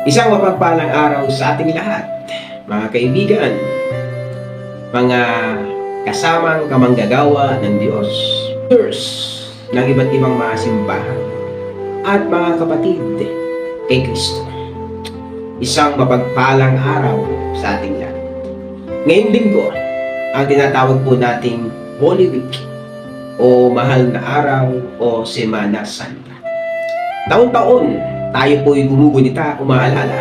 Isang mapagpalang araw sa ating lahat, mga kaibigan, mga kasamang kamanggagawa ng Diyos, leaders ng iba't ibang mga simbahan, at mga kapatid kay Kristo. Isang mapagpalang araw sa ating lahat. Ngayong linggo, ang tinatawag po nating Holy Week o Mahal na Araw o Semana Santa. Taon-taon, tayo po'y gumugunita o maalala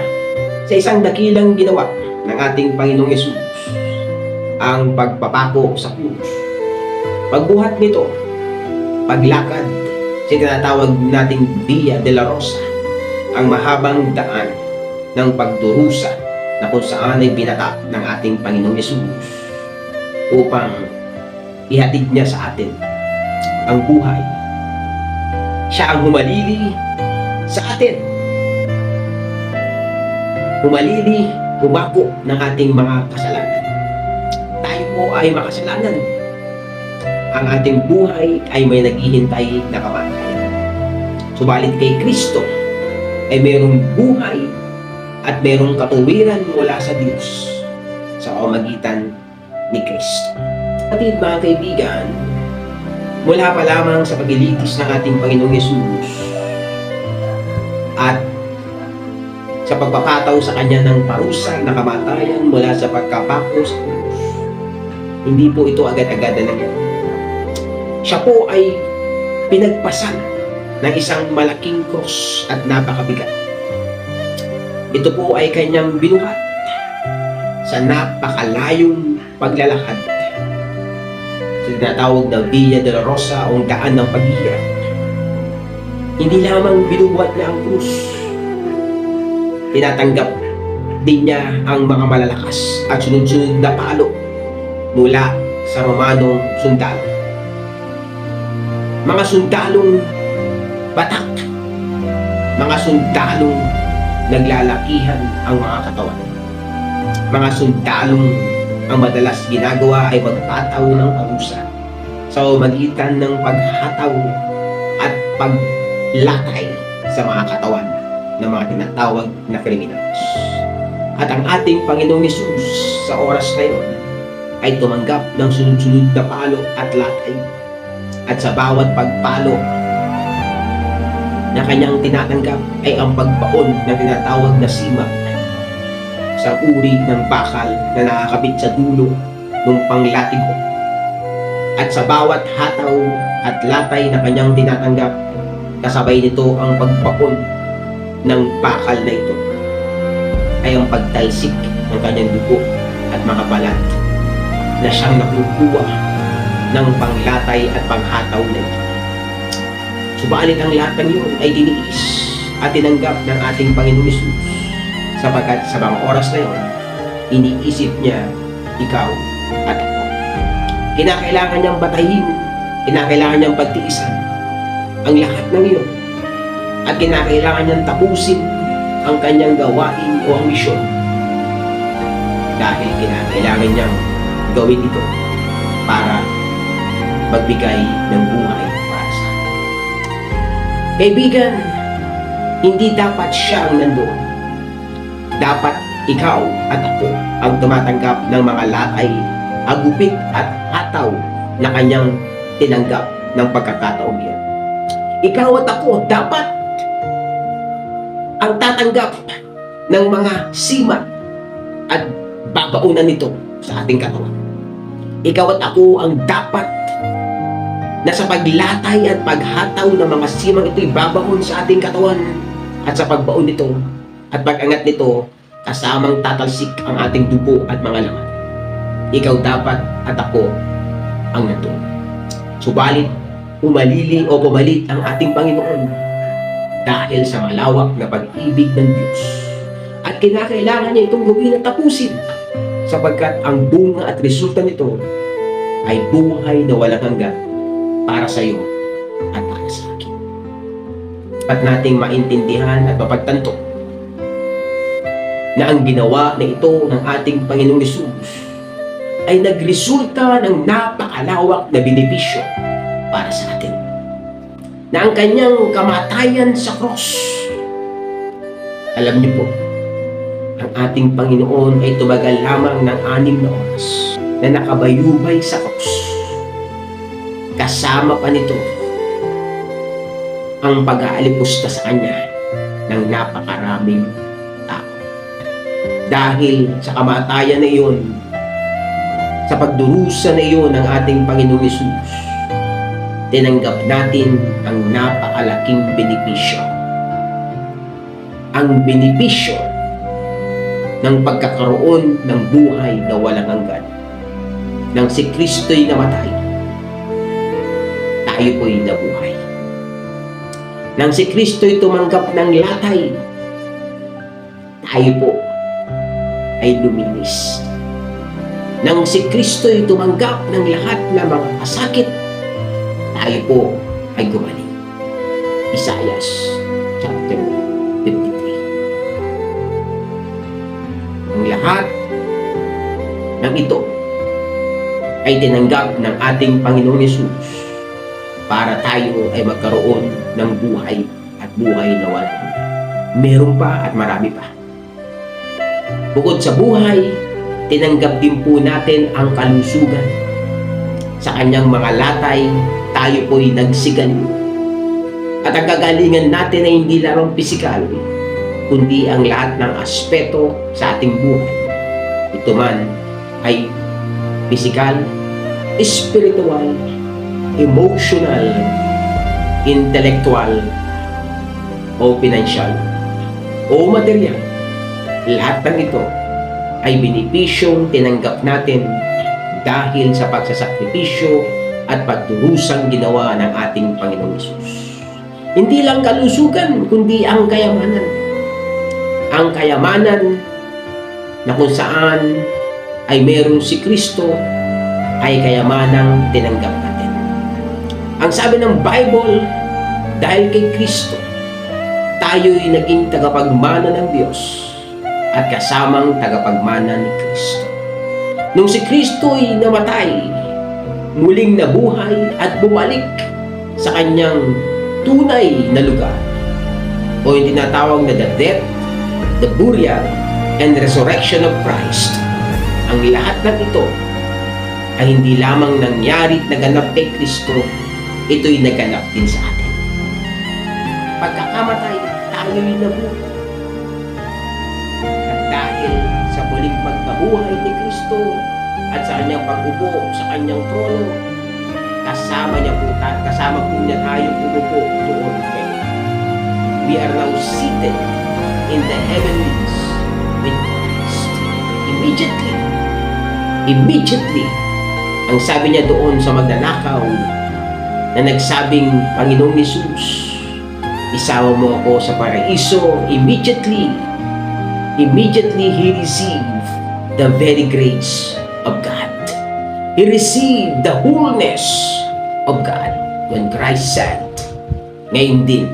sa isang dakilang ginawa ng ating Panginoong Yesus, ang pagpapako sa krus. Pagbuhat nito, paglakad sa tinatawag nating Via de la Rosa, ang mahabang daan ng pagdurusa na kung saan ay binatap ng ating Panginoong Yesus upang ihatid niya sa atin ang buhay. Siya ang humalili sa atin. Humalili, humako ng ating mga kasalanan. Tayo po ay makasalanan. Ang ating buhay ay may naghihintay na kamatayan. Subalit kay Kristo ay mayroong buhay at mayroong katuwiran mula sa Diyos sa pamamagitan ni Kristo. Kapatid, mga kaibigan, mula pa lamang sa paglilitis ng ating Panginoong Yesus at sa pagpapataw sa kanya ng parusa na kamatayan mula sa pagkapako sa krus, hindi po ito agad-agad na nangyari. Siya po ay pinagpasan ng isang malaking krus at napakabigat. Ito po ay kanyang binuhat sa napakalayong paglalakad sa tinatawag na Via de la Rosa o daan ng paghihirap. Hindi lamang binubuhat niya ang krus, tinatanggap din niya ang mga malalakas at sunod-sunod na palo mula sa Romanong sundalo. Mga sundalong batak, mga sundalong naglalakihan ang mga katawan. Mga sundalong ang madalas ginagawa ay magpataw ng parusa sa magitan ng paghataw at paglatay sa mga katawan ng mga tinatawag na criminals. At ang ating Panginoong Yesus sa oras na yun ay tumanggap ng sunod-sunod na palo at latay. At sa bawat pagpalo na kanyang tinatanggap ay ang pagbaon na tinatawag na simak sa uri ng bakal na nakakabit sa dulo ng panglatigo. At sa bawat hataw at latay na kanyang tinatanggap, kasabay nito ang pagbaon ng bakal na ito ay ang pagtalsik ng kanyang dugo at mga balat na siyang nakukuha ng panglatay at panghataw na ito. Subalit ang lahat ng iyon ay diniis at tinanggap ng ating Panginoong Yesus, sapagkat sa mga oras na yun, iniisip niya ikaw at ako. Kinakailangan niyang batayin, kinakailangan niyang pagtiisan ang lahat ng iyon, at kinakailangan niyang tapusin ang kanyang gawain o ang misyon, dahil kinakailangan niyang gawin ito para magbigay ng buhay para sa atin. Kaibigan, hindi dapat siya ang nandoon. Dapat ikaw at ako ang tumatanggap ng mga latay, agupit at hataw na kanyang tinanggap ng pagkakataong yan. Ikaw at ako dapat ang tatanggap ng mga simat at babaunan nito sa ating katawan. Ikaw at ako ang dapat na sa paglatay at paghataw ng mga simang ito'y babaon sa ating katawan, at sa pagbaon nito at pag-angat nito, kasamang tatalsik ang ating dugo at mga laman. Ikaw dapat at ako ang nandoon. Subalit, umalili o pumalit ang ating Panginoon dahil sa malawak na pag-ibig ng Diyos. At kinakailangan niya itong gawin at tapusin, sapagkat ang bunga at resulta nito ay buhay na walang hanggan para sa iyo at para sa akin. At nating maintindihan at mapagtanto na ang ginawa na ito ng ating Panginoong Yesus ay nagresulta ng napakalawak na benepisyo para sa atin. Na ang kanyang kamatayan sa cross, alam niyo po, ang ating Panginoon ay tumagal lamang ng 6 na oras na nakabayubay sa krus. Kasama pa nito ang pag-aalipusta sa Kanya ng napakaraming tao. Dahil sa kamatayan na iyon, sa pagdurusa na iyon ng ating Panginoong Hesus, tinanggap natin ang napakalaking benepisyo. Ang benepisyo ng pagkakaroon ng buhay na walang hanggan. Nang si Kristo'y namatay, tayo po'y nabuhay. Nang si Kristo'y tumanggap ng latay, tayo po ay luminis. Nang si Kristo'y tumanggap ng lahat ng mga kasakit, tayo po ay gumaling. Isaiah chapter 53. Ang lahat ng ito ay tinanggap ng ating Panginoong Hesus para tayo ay magkaroon ng buhay at buhay na walang hanggan. Meron pa at marami pa. Bukod sa buhay, tinanggap din po natin ang kalusugan. Sa Kanyang mga latay, tayo po'y nagsigaling. At ang kagalingan natin ay hindi lamang pisikal, kundi ang lahat ng aspeto sa ating buhay. Ito man ay pisikal, spiritual, emotional, intellectual, o financial, o material. Lahat ng ito ay benepisyong tinanggap natin dahil sa pagsasakripisyo at pagdurusang ginawa ng ating Panginoong Hesus. Hindi lang kalusugan, kundi ang kayamanan. Ang kayamanan na kung saan ay meron si Kristo ay kayamanang tinanggap natin. Ang sabi ng Bible, dahil kay Kristo, tayo'y naging tagapagmana ng Diyos at kasamang tagapagmana ni Kristo. Nung si Kristo'y namatay, muling nabuhay at bumalik sa Kanyang tunay na lugar, o yung tinatawag na the death, the burial, and resurrection of Christ. Ang lahat ng ito ay hindi lamang nangyari at naganap kay Kristo, ito'y naganap din sa atin. Pagkakamatay, tayo'y nabuhay. At dahil sa muling pagkabuhay ni Kristo at sa Kanyang pag-upo sa Kanyang trono, kasama po niya tayong umupo doon kay. We are now seated in the heavenlies with Christ. Immediately, ang sabi niya doon sa magnanakaw na nagsabing, Panginoong Hesus, isama mo ako sa paraiso. Immediately he received the very grace of God. He received the wholeness of God when Christ said, ngayon din,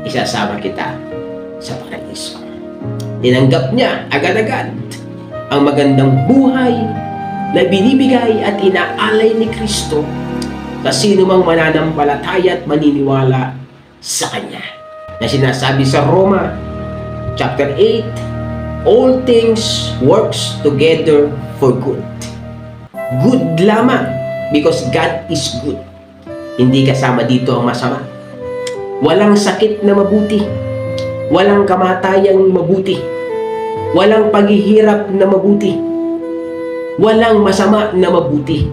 isasama kita sa paraiso. Tinanggap niya agad-agad ang magandang buhay na binibigay at inaalay ni Kristo sa sino mang mananampalataya at maniniwala sa Kanya. Na sinasabi sa Roma chapter 8, all things works together for good. Good lamang because God is good. Hindi kasama dito ang masama. Walang sakit na mabuti. Walang kamatayang mabuti. Walang paghihirap na mabuti. Walang masama na mabuti.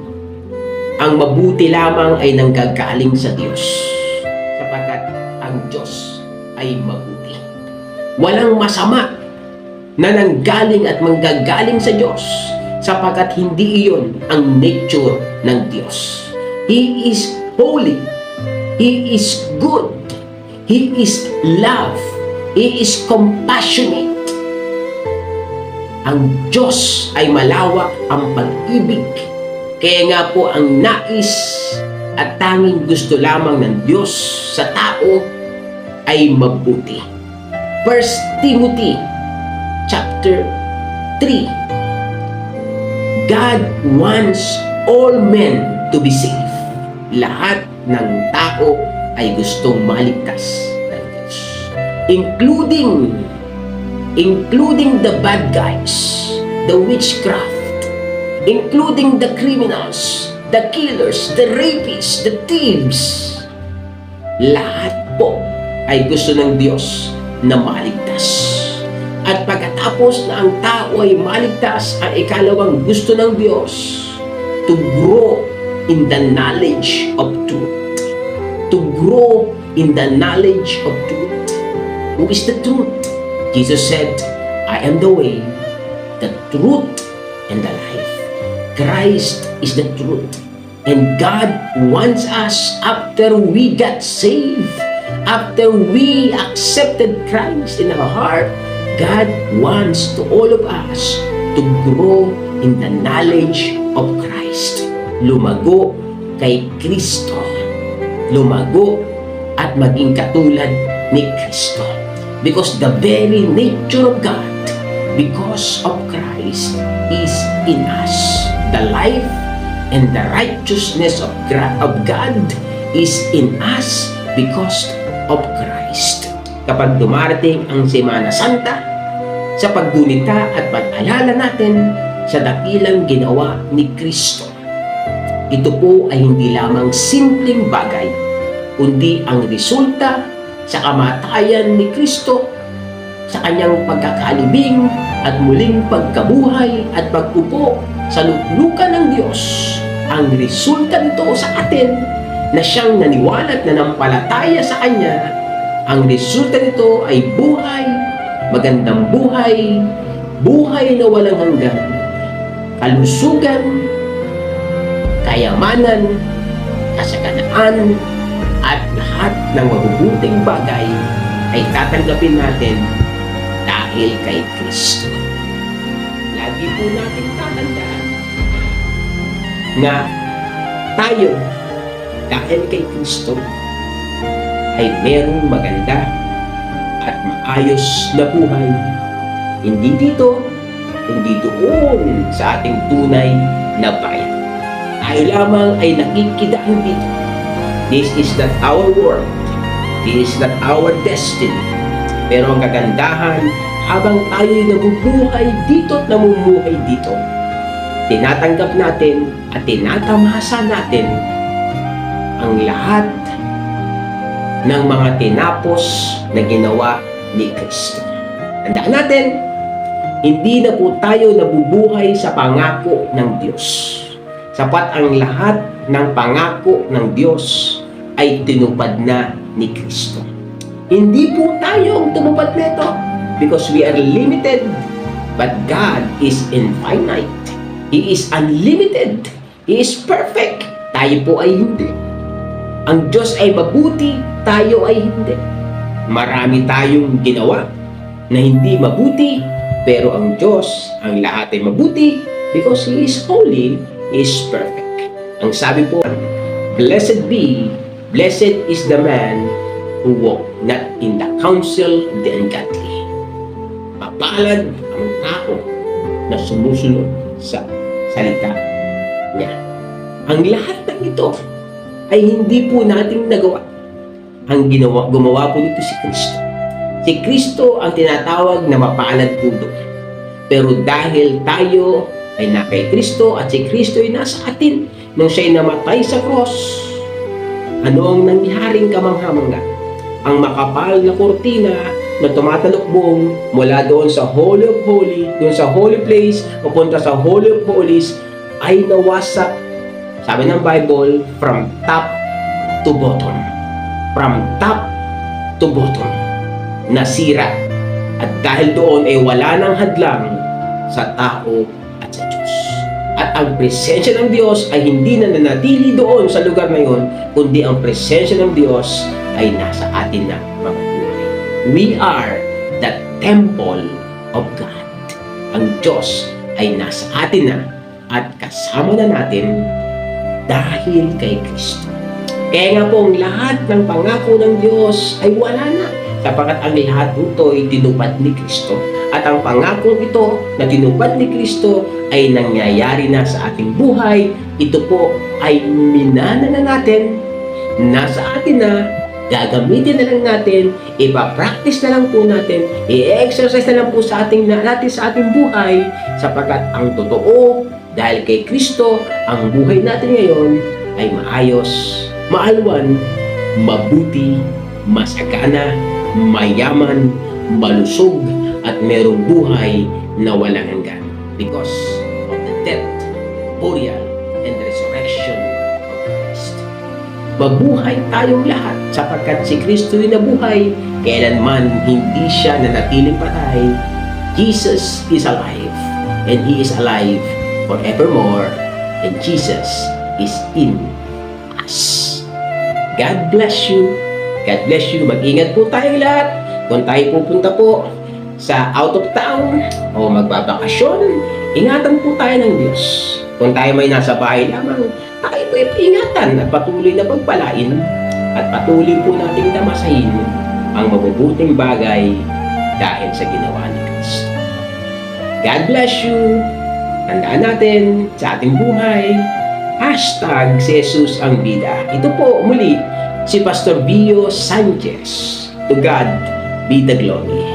Ang mabuti lamang ay nanggagaling sa Diyos, sapagkat ang Diyos ay mabuti. Walang masama na nanggaling at manggagaling sa Diyos, sapagkat hindi iyon ang nature ng Diyos. He is holy. He is good. He is love. He is compassionate. Ang Diyos ay malawak ang pag-ibig. Kaya nga po ang nais at tanging gusto lamang ng Diyos sa tao ay mabuti. 1 Timothy chapter 3. God wants all men to be saved. Lahat ng tao ay gustong maligtas ng Diyos. Including including the bad guys, the witchcraft, including the criminals, the killers, the rapists, the thieves. Lahat po ay gusto ng Diyos na maligtas. At pagkatapos na ang tao ay maligtas, ang ikalawang gusto ng Diyos, to grow in the knowledge of truth. To grow in the knowledge of truth. Who is the truth? Jesus said, I am the way, the truth, and the life. Christ is the truth. And God wants us, after we got saved, after we accepted Christ in our heart, God wants to all of us to grow in the knowledge of Christ. Lumago kay Kristo. Lumago at maging katulad ni Kristo. Because the very nature of God, because of Christ, is in us. The life and the righteousness of God is in us because of Christ. Kapag dumarating ang Semana Santa, sa paggunita at pag-alala natin sa dakilang ginawa ni Kristo, ito po ay hindi lamang simpleng bagay, kundi ang resulta sa kamatayan ni Kristo, sa kanyang pagkakalibing at muling pagkabuhay at pagpupo sa luklukan ng Diyos. Ang resulta nito sa atin na siyang naniwala at nanampalataya sa Kanya, ang resulta nito ay buhay, magandang buhay, buhay na walang hanggan, kalusugan, kayamanan, kasaganaan, at lahat ng mabubuting bagay ay tatanggapin natin dahil kay Kristo. Lagi po natin tatandaan na tayo, dahil kay Kristo, ay merong maganda at maayos na buhay. Hindi dito, kundi doon sa ating tunay na bayan. Tayo lamang ay nakikidaan dito. This is not our world. This is not our destiny. Pero ang kagandahan, habang tayo'y nabubuhay dito at namumuhay dito, tinatanggap natin at tinatamasa natin ang lahat ng mga tinapos na ginawa ni Kristo. Tandaan natin, hindi na po tayo nabubuhay sa pangako ng Diyos. Sapat ang lahat ng pangako ng Diyos ay tinupad na ni Kristo. Hindi po tayo ang tumupad nito because we are limited, but God is infinite. He is unlimited. He is perfect. Tayo po ay hindi. Ang Diyos ay mabuti, tayo ay hindi. Marami tayong ginawa na hindi mabuti, pero ang Diyos, ang lahat ay mabuti because He is holy, He is perfect. Ang sabi po, blessed is the man who walk not in the counsel of the ungodly. Mapalad ang tao na sumusunod sa salita niya. Ang lahat ng ito ay hindi po natin nagawa. Ang gumawa po nito si Kristo. Si Kristo ang tinatawag na mapalad po doon. Pero dahil tayo ay na kay Kristo at si Kristo ay nasa atin nung siya'y namatay sa cross, ano ang nangyaring kamangha-mangha? Ang makapal na kurtina na tumatalukbong mula doon sa Holy of Holies, doon sa Holy Place, papunta sa Holy of Holies, ay nawasak, sabi ng Bible, from top to bottom. From top to bottom. Nasira. At dahil doon ay wala nang hadlang sa tao at sa Diyos. At ang presensya ng Diyos ay hindi na nanatili doon sa lugar na yun, kundi ang presensya ng Diyos ay nasa atin na mga buhay. We are the temple of God. Ang Diyos ay nasa atin na at kasama na natin dahil kay Kristo. Kaya nga po ang lahat ng pangako ng Diyos ay wala na, sapagkat ang lahat nito ay tinupad ni Kristo. At ang pangakong ito na tinupad ni Kristo ay nangyayari na sa ating buhay. Ito po ay minana na natin, nasa atin na, Gagamitin na lang natin, ipa-practice na lang po natin, i-exercise na lang po natin sa ating buhay, sapagkat ang totoo, dahil kay Kristo, ang buhay natin ngayon ay maayos, maalwan, mabuti, masagana, mayaman, malusog, at merong buhay na walang hanggan. Because of the death, burial, and resurrection of Christ. Mabuhay tayong lahat sapagkat si Kristo ay nabuhay, kailanman hindi siya nanatiling patay. Jesus is alive, and He is alive forevermore, and Jesus is in us. God bless you. God bless you. Mag-ingat po tayong lahat. Kung tayo pupunta po sa out of town o magbabakasyon, ingatan po tayo ng Diyos. Kung tayo may nasa bahay lamang, tayo po ingatan at patuloy na pagpalain at patuloy po nating tamasahin ang mabubuting bagay dahil sa ginawa ni Kristo. God bless you. Tandaan natin sa ating buhay, hashtag si Jesus ang bida. Ito po muli si Pastor Bio Sanchez. To God be the glory.